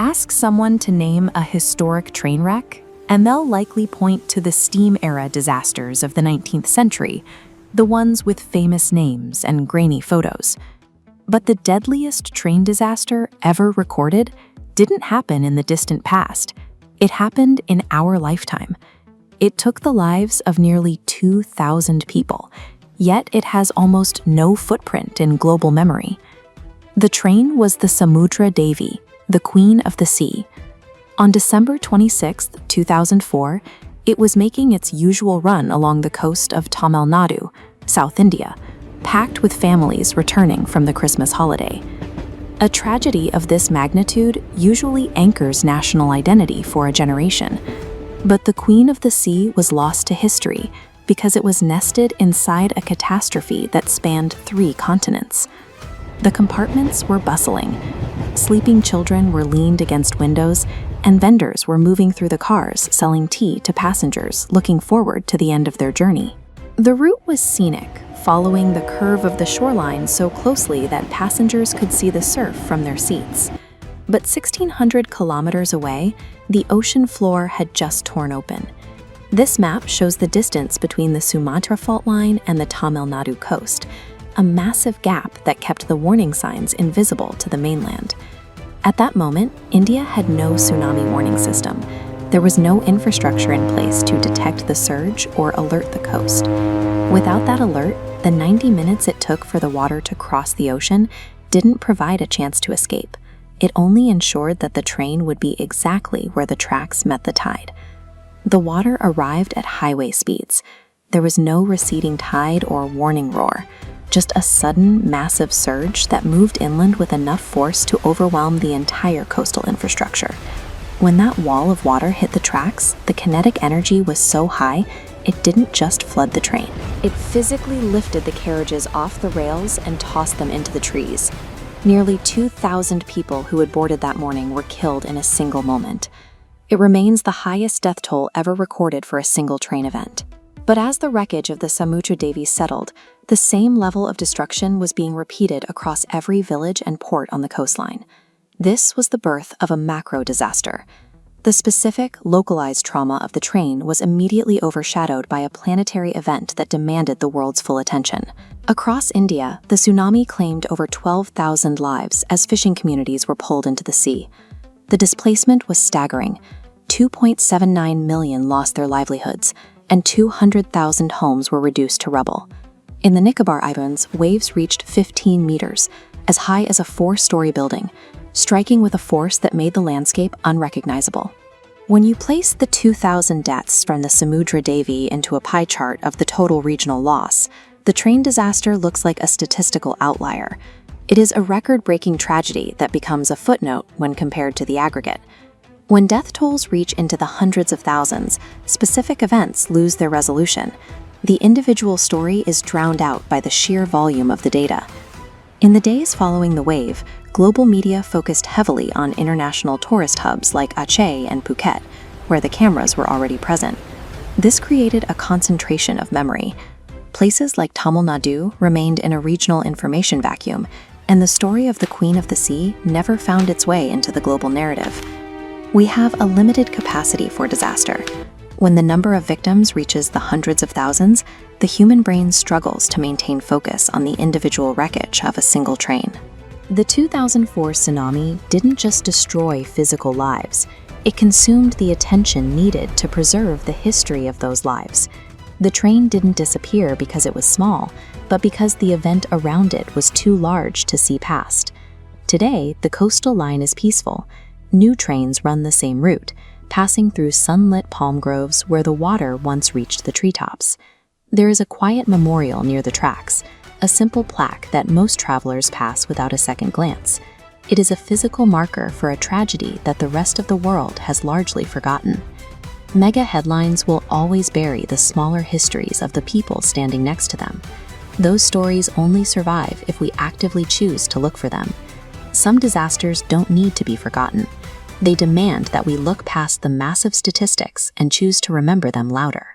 Ask someone to name a historic train wreck, and they'll likely point to the steam-era disasters of the 19th century, the ones with famous names and grainy photos. But the deadliest train disaster ever recorded didn't happen in the distant past. It happened in our lifetime. It took the lives of nearly 2,000 people, yet it has almost no footprint in global memory. The train was the Sumatra Devi, the Queen of the Sea. On December 26, 2004, it was making its usual run along the coast of Tamil Nadu, South India, packed with families returning from the Christmas holiday. A tragedy of this magnitude usually anchors national identity for a generation, but the Queen of the Sea was lost to history because it was nested inside a catastrophe that spanned 3 continents. The compartments were bustling. Sleeping children were leaned against windows, and vendors were moving through the cars selling tea to passengers looking forward to the end of their journey. The route was scenic, following the curve of the shoreline so closely that passengers could see the surf from their seats. But 1,600 kilometers away, the ocean floor had just torn open. This map shows the distance between the Sumatra fault line and the Tamil Nadu coast, a massive gap that kept the warning signs invisible to the mainland. At that moment, India had no tsunami warning system. There was no infrastructure in place to detect the surge or alert the coast. Without that alert, the 90 minutes it took for the water to cross the ocean didn't provide a chance to escape. It only ensured that the train would be exactly where the tracks met the tide. The water arrived at highway speeds. There was no receding tide or warning roar, just a sudden, massive surge that moved inland with enough force to overwhelm the entire coastal infrastructure. When that wall of water hit the tracks, the kinetic energy was so high, it didn't just flood the train. It physically lifted the carriages off the rails and tossed them into the trees. Nearly 2,000 people who had boarded that morning were killed in a single moment. It remains the highest death toll ever recorded for a single train event. But as the wreckage of the Sumatra Devi settled, the same level of destruction was being repeated across every village and port on the coastline. This was the birth of a macro disaster. The specific, localized trauma of the train was immediately overshadowed by a planetary event that demanded the world's full attention. Across India, the tsunami claimed over 12,000 lives as fishing communities were pulled into the sea. The displacement was staggering. 2.79 million lost their livelihoods, and 200,000 homes were reduced to rubble. In the Nicobar Islands, waves reached 15 meters, as high as a 4-story building, striking with a force that made the landscape unrecognizable. When you place the 2,000 deaths from the Sumatra Devi into a pie chart of the total regional loss, the train disaster looks like a statistical outlier. It is a record-breaking tragedy that becomes a footnote when compared to the aggregate. When death tolls reach into the hundreds of thousands, specific events lose their resolution. The individual story is drowned out by the sheer volume of the data. In the days following the wave, global media focused heavily on international tourist hubs like Aceh and Phuket, where the cameras were already present. This created a concentration of memory. Places like Tamil Nadu remained in a regional information vacuum, and the story of the Queen of the Sea never found its way into the global narrative. We have a limited capacity for disaster. When the number of victims reaches the hundreds of thousands, the human brain struggles to maintain focus on the individual wreckage of a single train. The 2004 tsunami didn't just destroy physical lives, it consumed the attention needed to preserve the history of those lives. The train didn't disappear because it was small, but because the event around it was too large to see past. Today, the coastal line is peaceful. New trains run the same route, passing through sunlit palm groves where the water once reached the treetops. There is a quiet memorial near the tracks, a simple plaque that most travelers pass without a second glance. It is a physical marker for a tragedy that the rest of the world has largely forgotten. Mega headlines will always bury the smaller histories of the people standing next to them. Those stories only survive if we actively choose to look for them. Some disasters don't need to be forgotten. They demand that we look past the massive statistics and choose to remember them louder.